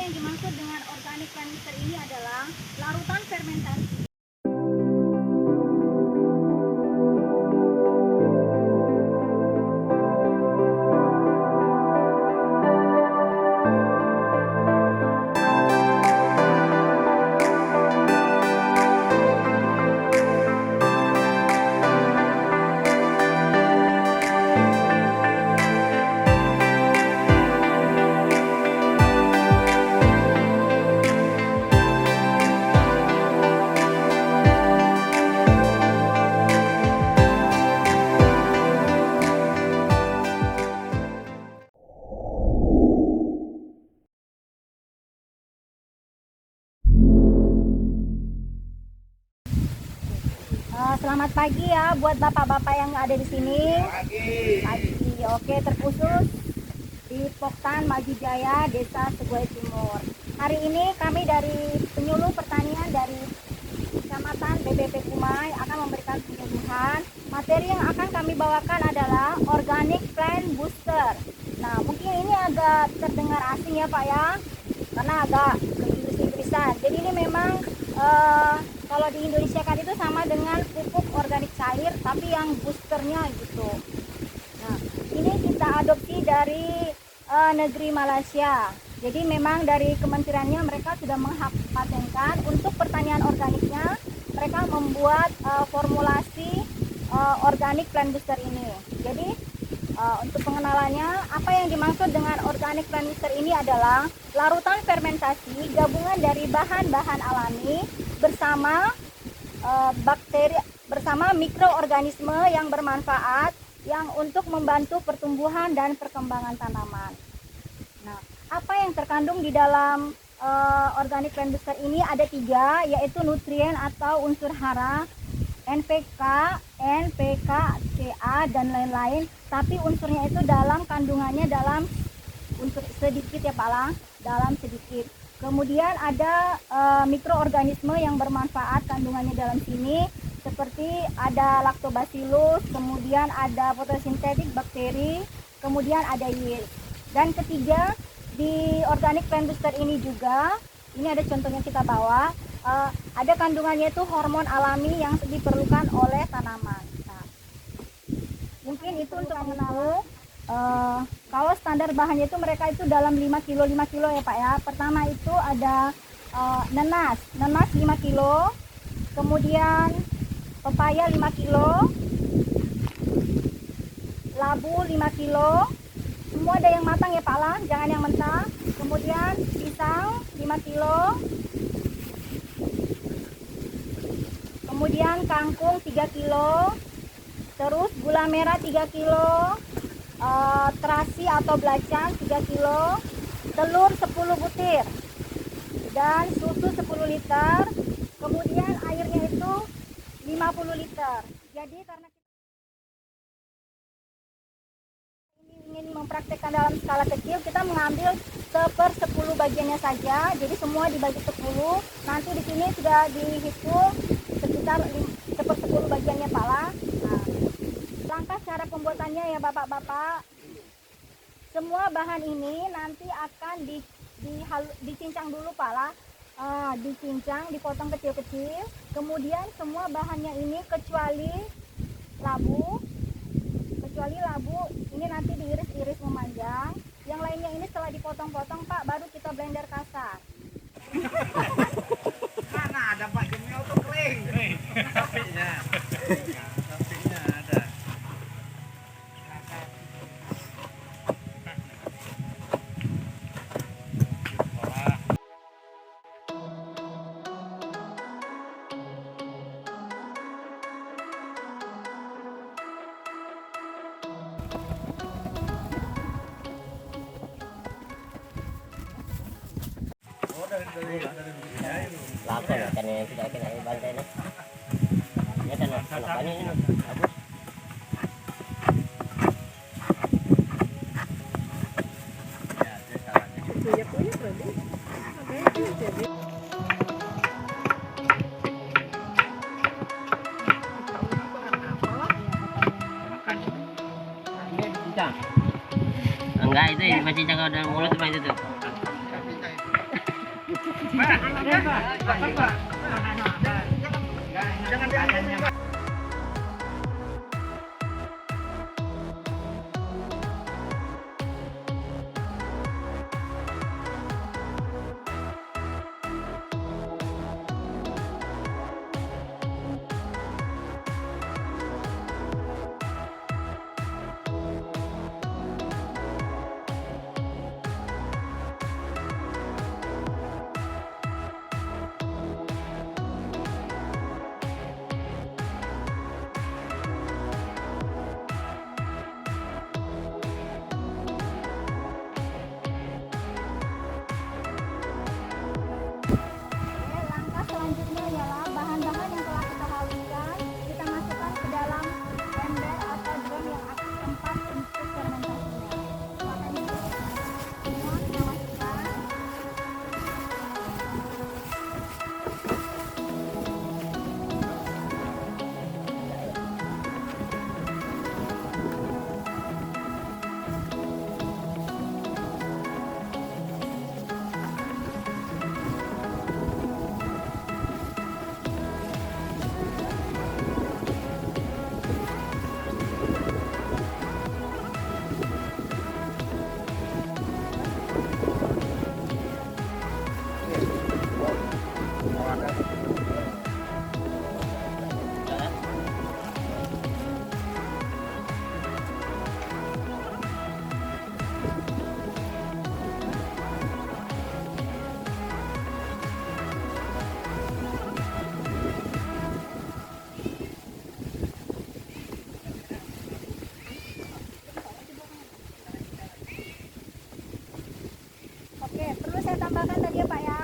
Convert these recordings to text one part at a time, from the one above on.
yang dimaksud dengan organic plant booster ini adalah larutan fermentasi. Selamat pagi ya buat bapak-bapak yang ada di sini. Pagi. Oke, terkhusus di Poktan Maju Jaya, Desa Seguai Timur. Hari ini kami dari penyuluh pertanian dari Kecamatan BBP Kumai akan memberikan penyuluhan. Materi yang akan kami bawakan adalah organic plant booster. Nah, mungkin ini agak terdengar asing ya Pak ya, karena agak Inggris-Inggrisan. Jadi ini memang kalau di Indonesia kan itu sama dengan pupuk organik cair, tapi yang boosternya gitu. Nah, ini kita adopsi dari negeri Malaysia. Jadi memang dari kementeriannya mereka sudah mengpatenkan untuk pertanian organiknya. Mereka membuat formulasi organic plant booster ini. Jadi untuk pengenalannya, apa yang dimaksud dengan organic plant booster ini adalah larutan fermentasi gabungan dari bahan-bahan alami bersama bakteri, bersama mikroorganisme yang bermanfaat yang untuk membantu pertumbuhan dan perkembangan tanaman. Nah, apa yang terkandung di dalam organic plant booster ini ada 3, yaitu nutrien atau unsur hara, NPK, NPK, Ca dan lain-lain. Tapi unsurnya itu dalam kandungannya dalam unsur sedikit ya Pak Lang, dalam sedikit. Kemudian ada mikroorganisme yang bermanfaat kandungannya dalam sini, seperti ada lactobacillus, kemudian ada fotosintetik bakteri, kemudian ada yeast. Dan ketiga, di organic plant booster ini juga, ini ada contohnya kita bawa, ada kandungannya itu hormon alami yang diperlukan oleh tanaman. Nah, mungkin itu untuk mengenal. Kalau standar bahannya itu mereka itu dalam 5 kilo ya Pak ya. Pertama itu ada nenas 5 kilo, kemudian pepaya 5 kilo, labu 5 kilo, semua ada yang matang ya Pak Lang, jangan yang mentah. Kemudian pisang 5 kilo, kemudian kangkung 3 kilo, terus gula merah 3 kilo, terasi atau belacan 3 kilo, telur 10 butir, dan susu 10 liter, kemudian airnya itu 50 liter. Jadi karena ini ingin mempraktekkan dalam skala kecil, kita mengambil 1/10 bagiannya saja. Jadi semua dibagi 10. Nanti di sini sudah dihitung sekitar 1/10 bagiannya Pak. Nah, langkah cara pembuatannya ya bapak-bapak, semua bahan ini nanti akan dicincang dulu Pak, dicincang, dipotong kecil-kecil. Kemudian semua bahannya ini kecuali labu ini nanti diiris-iris memanjang. Yang lainnya ini setelah dipotong-potong Pak, baru kita blender kasar. Mana ada Pak Jemil tuh kering. Sapinya ada. Lapor kan yang tidak kena bantai nih. Ya kan kenapa ini bagus. Enggak, itu masih jaga dalam mulut cuma itu tuh. Jangan diangkat. Oke, langkah selanjutnya ialah bahan-bahan yang telah kita haluskan kita masukkan ke dalam ember atau drum yang akan tempat untuk fermentasinya. Maka ini semua kita masukkan. Oke, perlu saya tambahkan tadi ya Pak ya.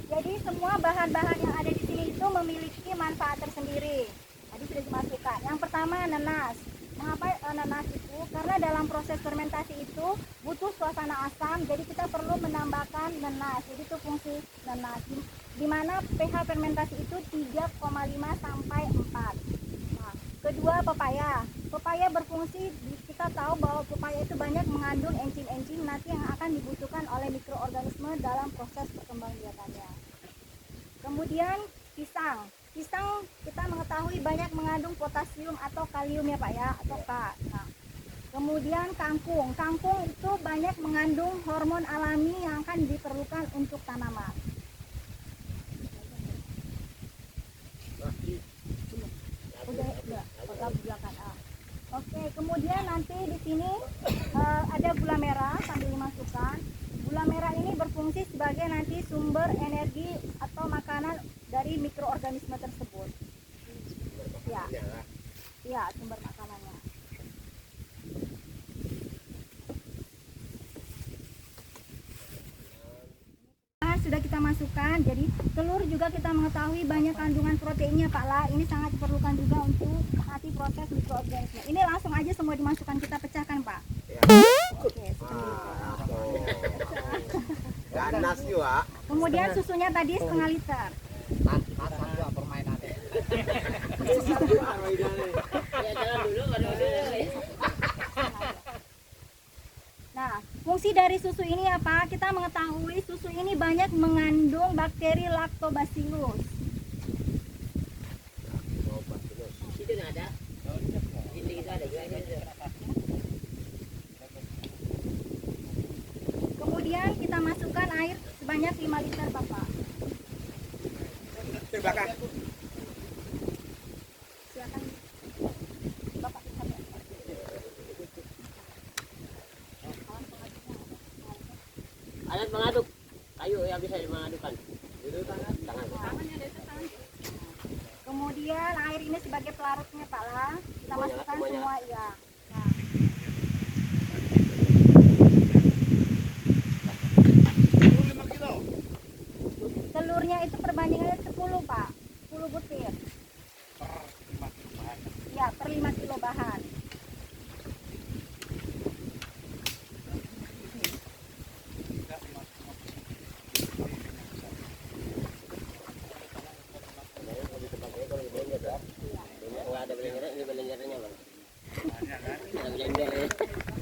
Jadi semua bahan-bahan yang ada di sini itu memiliki manfaat tersendiri. Tadi sudah dimasukkan. Yang pertama nanas. Mengapa nanas itu? Karena dalam proses fermentasi itu butuh suasana asam, jadi kita perlu menambahkan nanas. Jadi itu fungsi nanas. Di mana pH fermentasi itu 3,5 sampai 4. Nah, kedua pepaya. Pepaya berfungsi, kita tahu bahwa pepaya itu banyak mengandung enzim-enzim nanti yang akan dibutuhkan oleh mikroorganisme dalam proses perkembangbiakannya. Kemudian pisang. Pisang kita mengetahui banyak mengandung potasium atau kalium ya Pak ya, atau K. Nah, kemudian kangkung. Kangkung itu banyak mengandung hormon alami yang akan diperlukan untuk tanaman. Udah belakang. Oke, kemudian nanti di sini ada gula merah sambil dimasukkan. Gula merah ini berfungsi sebagai nanti sumber energi atau makanan dari mikroorganisme tersebut. Ya, ya sumber makanannya. Sudah kita masukkan, jadi telur juga kita mengetahui banyak kandungan proteinnya Pak La. Ini sangat diperlukan juga untuk nanti proses mikroorganisme. Ini langsung aja semua dimasukkan, kita pecahkan Pak. Ya. Oke, Ganas juga. kemudian susunya tadi setengah liter. Masak juga permainan. Ya jalan dulu baru dulu. Nah, fungsi dari susu ini apa? Kita mengetahui susu ini banyak mengandung bakteri Lactobacillus. Situ nggak ada. Ini kita ada juga. Kemudian kita masukkan air sebanyak 5 liter Bapak. Di belakang. Silakan Bapak. Alat mengaduk. Kayu yang bisa dimadukan. Tangan. Kemudian air ini sebagai pelarutnya Pak La. Kita masukkan semua ya. Nah, telurnya itu perbandingannya 10 Pak. 10 butir. Ya, per 5 kilo bahan.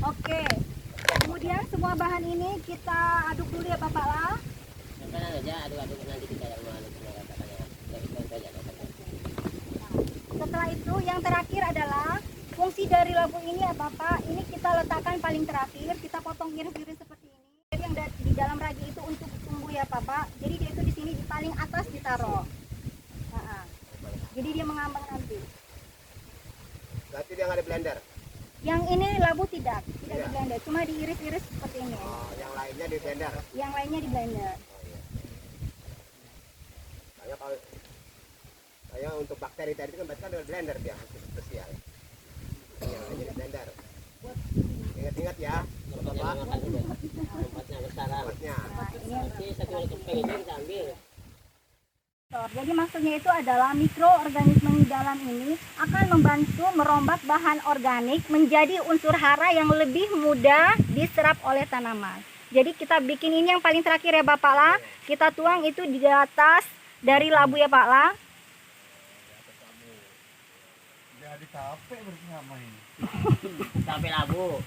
Oke. Kemudian semua bahan ini kita aduk dulu ya Bapak La. Kanan aja, aduk-aduk nanti kita yang mau katakannya. Ya itu saja katakannya. Setelah itu yang terakhir adalah fungsi dari labu ini apa Pak? Ini kita letakkan paling terakhir, kita potong iris-iris seperti ini. Jadi yang di dalam ragi itu untuk tumbuh ya Pak. Jadi dia itu di sini di paling atas ditaruh. Nah, jadi dia mengambang nanti. Berarti dia nggak ada blender. Yang ini labu tidak di blender, cuma diiris-iris seperti ini. Oh, yang lainnya di blender. Yang lainnya di blender. Kayak untuk bakteri tadi kan berarti kan ada blender dia khusus spesial. Yang lainnya di blender. Ingat-ingat ya, Bapak. Tempatnya besaran. Tempatnya. Nah, ini Nanti satu keping itu kita ambil. jadi maksudnya itu adalah mikroorganisme di dalam ini akan membantu merombak bahan organik menjadi unsur hara yang lebih mudah diserap oleh tanaman. Jadi kita bikin ini yang paling terakhir ya Bapak lah. Kita tuang itu di atas dari labu ya Pak lah. Jadi capek berarti ngapain? Sampai labu.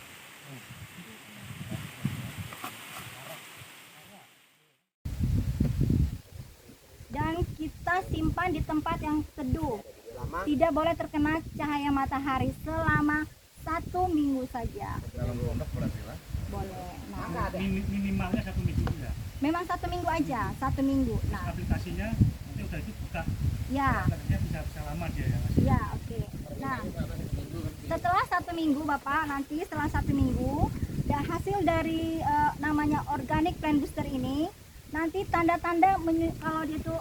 Dan kita simpan di tempat yang teduh. Lama Tidak boleh terkena cahaya matahari selama 1 minggu saja. dalam pondok berarti lah. Boleh. Nah, Minimalnya 1 minggu ya. memang 1 minggu aja, 1 minggu. Nah, Aplikasinya nanti udah itu buka. ya, Kerja bisa lama dia ya. ya, oke. Nah, setelah 1 minggu Bapak, nanti setelah 1 minggu, dan hasil dari namanya organic plant booster ini, nanti tanda-tanda kalau dia itu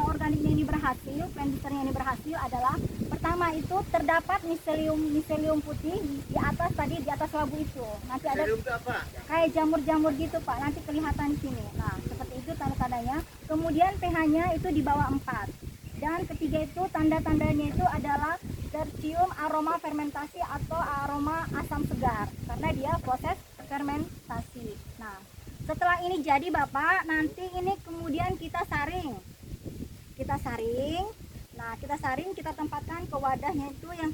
organiknya ini berhasil, plant boosternya ini berhasil adalah pertama itu terdapat miselium putih di atas tadi, di atas labu itu. Nanti ada Serum itu apa? kayak jamur-jamur gitu Pak, nanti kelihatan di sini. Nah, seperti itu tanda-tandanya. Kemudian pH-nya itu di bawah 4. Dan ketiga itu tanda-tandanya itu adalah tercium aroma fermentasi atau aroma asam segar karena dia proses fermentasi. Nah, setelah ini jadi Bapak, nanti ini kemudian kita saring. Nah, kita saring, kita tempatkan ke wadahnya itu yang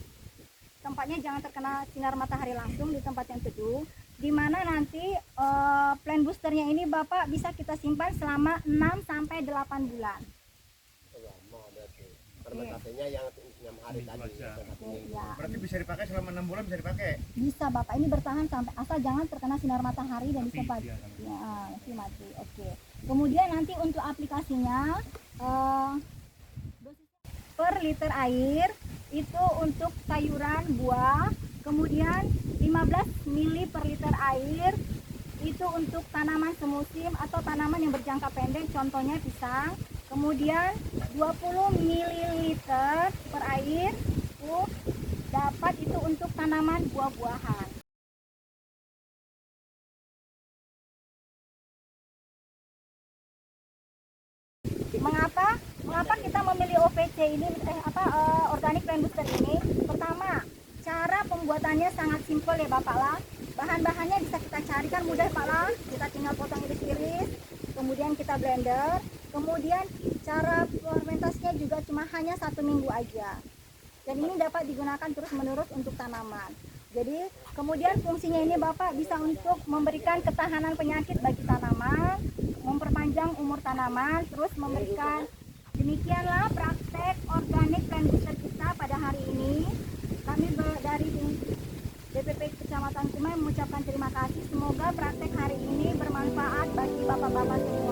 tempatnya jangan terkena sinar matahari langsung, di tempat yang teduh, di mana nanti plant boosternya ini Bapak bisa kita simpan selama 6 sampai 8 bulan. Lama berarti. Fermentasinya yang 6 hari tadi. aja. Ya, Berarti bisa dipakai selama 6 bulan bisa dipakai. bisa Bapak, ini bertahan sampai asal jangan terkena sinar matahari dan disimpan. Iya, kan. Ya, nanti mati. Oke. Kemudian nanti untuk aplikasinya dosisnya per liter air itu untuk sayuran, buah, kemudian 15 mili per liter air itu untuk tanaman semusim atau tanaman yang berjangka pendek, contohnya pisang. Kemudian 20 ml per air itu dapat itu untuk tanaman buah-buahan. Mengapa kita memilih OPC ini, organic plant booster ini? Pertama, cara pembuatannya sangat simpel ya Bapak lah. Bahan-bahannya bisa kita carikan mudah Pak lah. Kita tinggal potong iris-iris, kemudian kita blender. Kemudian cara fermentasinya juga cuma hanya 1 minggu aja. Dan ini dapat digunakan terus-menerus untuk tanaman. Jadi kemudian fungsinya ini Bapak bisa untuk memberikan ketahanan penyakit bagi tanaman, memperpanjang umur tanaman, terus memberikan. Demikianlah praktek organik plant booster kita pada hari ini. Kami dari DPP Kecamatan Kumai mengucapkan terima kasih. Semoga praktek hari ini bermanfaat bagi bapak-bapak semua.